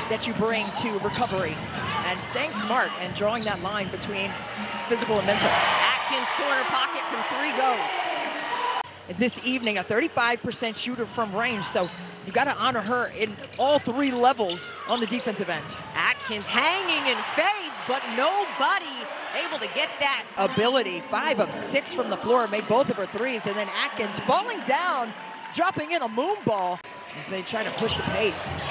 that you bring to recovery and staying smart and drawing that line between physical and mental. Atkins corner pocket from 3 goes. This evening, a 35% shooter from range, so you got to honor her in all 3 levels on the defensive end. Atkins hanging and fades, but nobody able to get that ability. 5 of 6 from the floor, made both of her threes, and then Atkins falling down, dropping in a moon ball as they try to push the pace.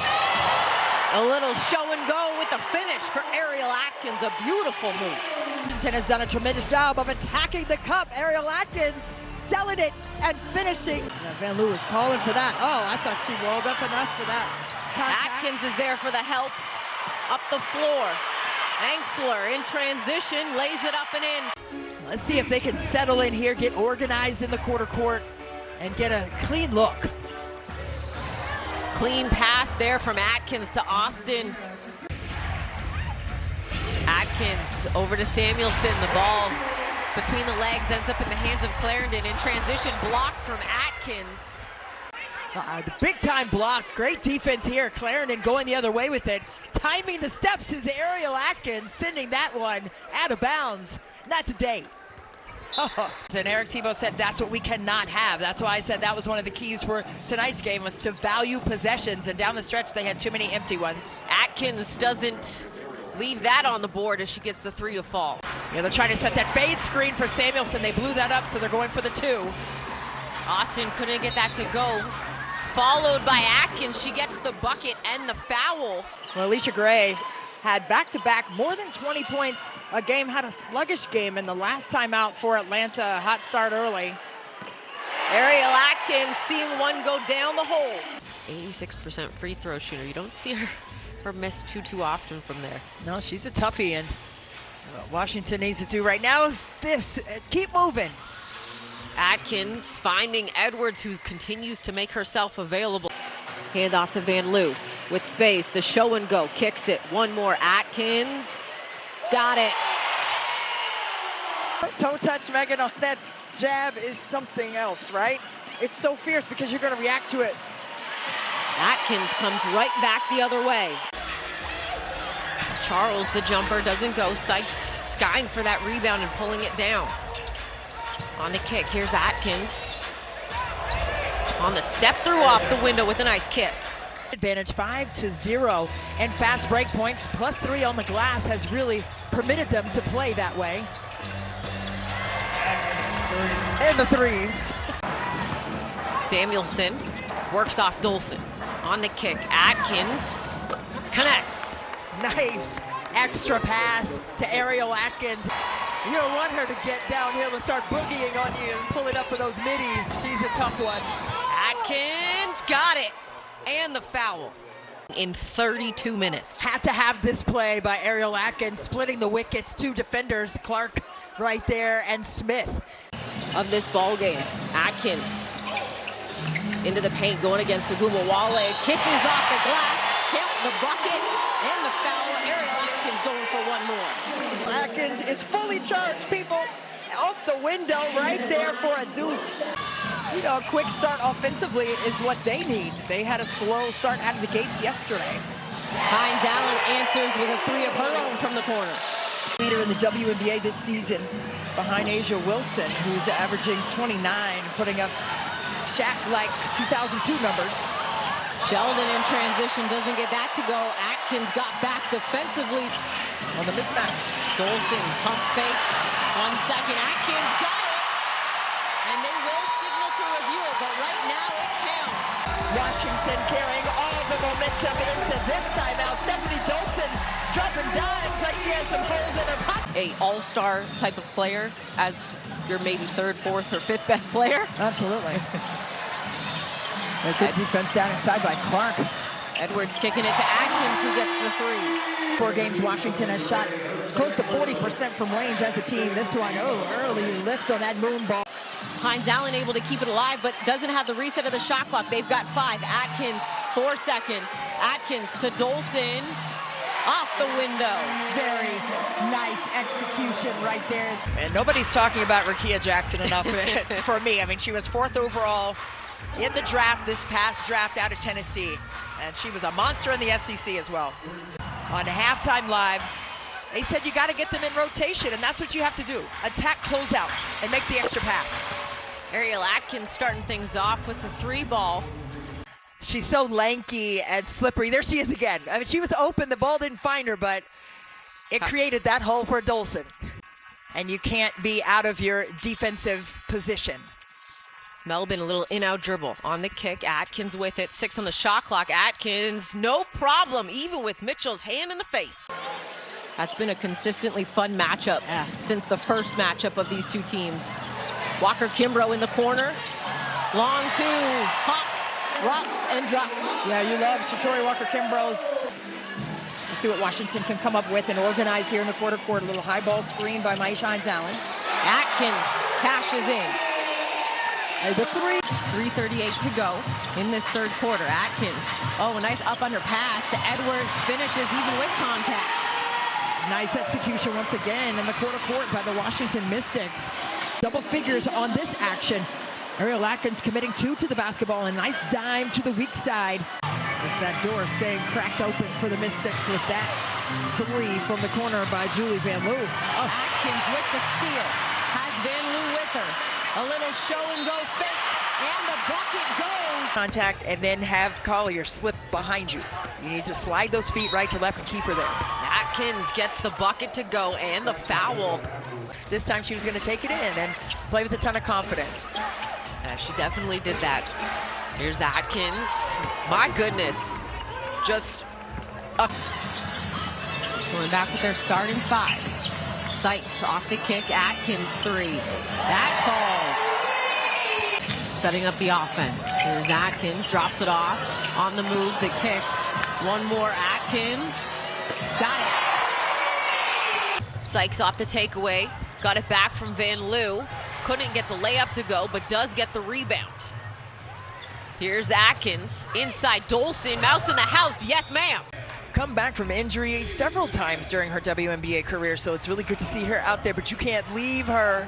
A little show and go with the finish for Ariel Atkins, a beautiful move. Washington has done a tremendous job of attacking the cup. Ariel Atkins selling it and finishing. Van Loo is calling for that. Oh, I thought she rolled up enough for that contact. Atkins is there for the help up the floor. Angsler in transition, lays it up and in. Let's see if they can settle in here, get organized in the quarter court, and get a clean look. Clean pass there from Atkins to Austin. Atkins over to Samuelson. The ball between the legs ends up in the hands of Clarendon in transition, blocked from Atkins. The big time block, great defense here. Clarendon going the other way with it. Timing the steps is Ariel Atkins, sending that one out of bounds. Not today. And Eric Thibault said that's what we cannot have. That's why I said that was one of the keys for tonight's game, was to value possessions, and down the stretch they had too many empty ones. Atkins doesn't leave that on the board as she gets the 3 to fall. Yeah, they're trying to set that fade screen for Samuelson. They blew that up, so they're going for the 2. Austin couldn't get that to go. Followed by Atkins. She gets the bucket and the foul. Well, Alicia Gray had back-to-back more than 20 points a game, had a sluggish game in the last time out for Atlanta. Hot start early. Ariel Atkins seeing one go down the hole. 86% free throw shooter. You don't see her miss too often from there. No, she's a toughie, and what Washington needs to do right now is this, keep moving. Atkins finding Edwards, who continues to make herself available. Hand off to Van Loo with space, the show and go, kicks it. One more, Atkins, got it. Toe touch, Megan, on that jab is something else, right? It's so fierce because you're gonna react to it. Atkins comes right back the other way. Charles, the jumper, doesn't go. Sykes skying for that rebound and pulling it down. On the kick, here's Atkins. On the step through off the window with a nice kiss. Advantage 5-0, and fast break points plus 3 on the glass has really permitted them to play that way. And the 3s. Samuelson works off Dolson. On the kick, Atkins connects. Nice extra pass to Ariel Atkins. You don't want her to get downhill and start boogieing on you and pull it up for those middies. She's a tough one. Atkins got it. And the foul in 32 minutes. Had to have this play by Ariel Atkins, splitting the wickets. 2 defenders, Clark right there and Smith. Of this ball game, Atkins into the paint, going against Wale, kisses off the glass, hit the bucket, and the foul. Ariel Atkins going for one more. Atkins is fully charged, people. Off the window right there for a deuce. You know, a quick start offensively is what they need. They had a slow start out of the gates yesterday. Hines Allen answers with a 3 of her own from the corner. Leader in the WNBA this season, behind Asia Wilson, who's averaging 29, putting up Shaq-like 2002 numbers. Sheldon in transition, doesn't get that to go. Atkins got back defensively. On the mismatch. Dolson, pump fake. 1 second, Atkins got it. And they will signal to review it, but right now it counts. Washington carrying all the momentum into this timeout. Stephanie Dolson dropping dimes like she has some holes in her pocket. A all-star type of player as your maybe 3rd, 4th, or 5th best player. Absolutely. A good defense down inside by Clark. Edwards kicking it to Atkins, who gets the 3. 4 games, Washington has shot close to 40% from range as a team. This one, early lift on that moon ball. Hines Allen able to keep it alive, but doesn't have the reset of the shot clock. They've got 5. Atkins, 4 seconds. Atkins to Dolson, off the window. Very nice execution right there. And nobody's talking about Rakia Jackson enough for me. I mean, she was 4th overall in the draft, this past draft out of Tennessee. And she was a monster in the SEC as well. On Halftime Live, they said you got to get them in rotation, and that's what you have to do. Attack closeouts and make the extra pass. Ariel Atkins starting things off with the 3-ball. She's so lanky and slippery. There she is again. I mean, she was open. The ball didn't find her, but it created that hole for Dolson. And you can't be out of your defensive position. Melbourne, a little in-out dribble on the kick. Atkins with it. 6 on the shot clock. Atkins, no problem, even with Mitchell's hand in the face. That's been a consistently fun matchup since the first matchup of these two teams. Walker Kimbrough in the corner. Long 2, hops, rocks, and drops. Yeah, you love Shatori Walker-Kimbrough's. Let's see what Washington can come up with and organize here in the quarter court. A little high ball screen by Maisha Hines-Allen. Atkins cashes in. The 3. 3:38 to go in this third quarter. Atkins, a nice up under pass to Edwards. Finishes even with contact. Nice execution once again in the quarter court by the Washington Mystics. Double figures on this action. Ariel Atkins committing 2 to the basketball. A nice dime to the weak side. Just that door staying cracked open for the Mystics with that 3 from the corner by Julie Van Loo. Atkins with the steal. Has Van Loo with her. A little show and go fake. And the bucket goes. Contact and then have Collier slip behind you. You need to slide those feet right to left and keep her there. Atkins gets the bucket to go and the foul. This time she was going to take it in and play with a ton of confidence. She definitely did that. Here's Atkins. My goodness. Just going back with their starting 5. Sykes off the kick. Atkins 3. That falls. Setting up the offense. Here's Atkins. Drops it off. On the move. The kick. One more. Atkins. Got it. Sykes off the takeaway. Got it back from Van Loo. Couldn't get the layup to go, but does get the rebound. Here's Atkins. Inside Dolson. Mouse in the house. Yes, ma'am. Come back from injury several times during her WNBA career, so it's really good to see her out there, but you can't leave her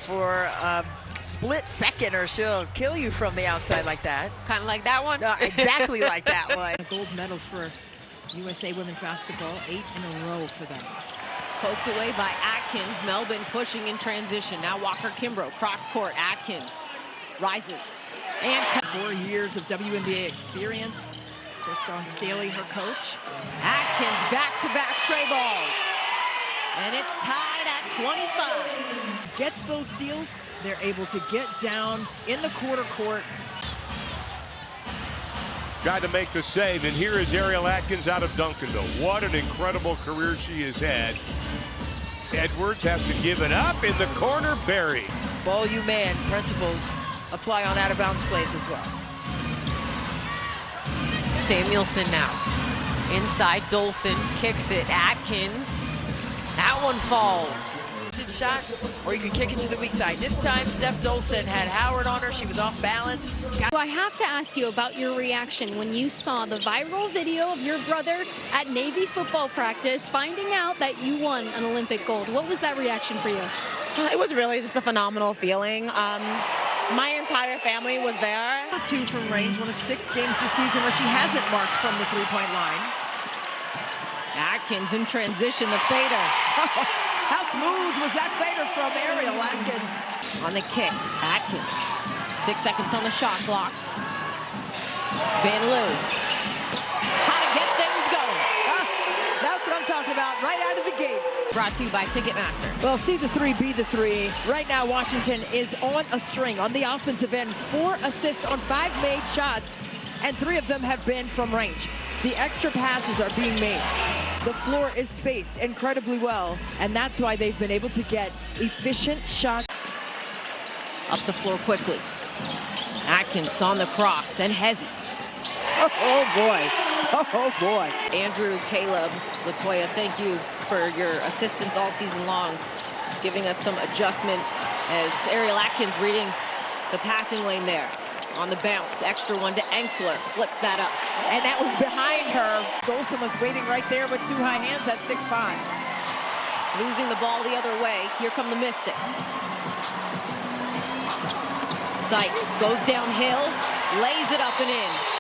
for a split second or she'll kill you from the outside like that. Kind of like that one? Exactly like that one. A gold medal for USA women's basketball, 8 in a row for them. Poked away by Atkins. Melbourne pushing in transition. Now Walker Kimbrough, cross court. Atkins rises. And 4 years of WNBA experience. Kriston Staley, her coach. Atkins back-to-back tray balls. And it's tied at 25. Gets those steals. They're able to get down in the quarter court. Tried to make the save, and here is Ariel Atkins out of Duncanville. What an incredible career she has had. Edwards has to give it up in the corner. Barry. Ball you man principles apply on out-of-bounds plays as well. Samuelson now. Inside, Dolson kicks it. Atkins. That one falls. Shot, or you can kick it to the weak side. This time, Steph Dolson had Howard on her. She was off balance. So I have to ask you about your reaction when you saw the viral video of your brother at Navy football practice finding out that you won an Olympic gold. What was that reaction for you? It was really just a phenomenal feeling. My entire family was there. 2 from range, one of 6 games this season where she hasn't marked from the three-point line. Atkins in transition, the fader. How smooth was that fader from Ariel Atkins? On the kick, Atkins. 6 seconds on the shot clock. Van Loo. How to get things going. That's what I'm talking about, right out of the gates. Brought to you by Ticketmaster. Well, see the 3, be the 3. Right now, Washington is on a string on the offensive end. 4 assists on 5 made shots, and 3 of them have been from range. The extra passes are being made. The floor is spaced incredibly well, and that's why they've been able to get efficient shots. Up the floor quickly. Atkins on the cross, and Hezzy. Oh boy. Oh boy. Andrew, Caleb, Latoya, thank you for your assistance all season long, giving us some adjustments as Ariel Atkins reading the passing lane there. On the bounce, extra one to Engsler, flips that up. And that was behind her. Dolson was waiting right there with 2 high hands at 6'5". Losing the ball the other way. Here come the Mystics. Sykes goes downhill, lays it up and in.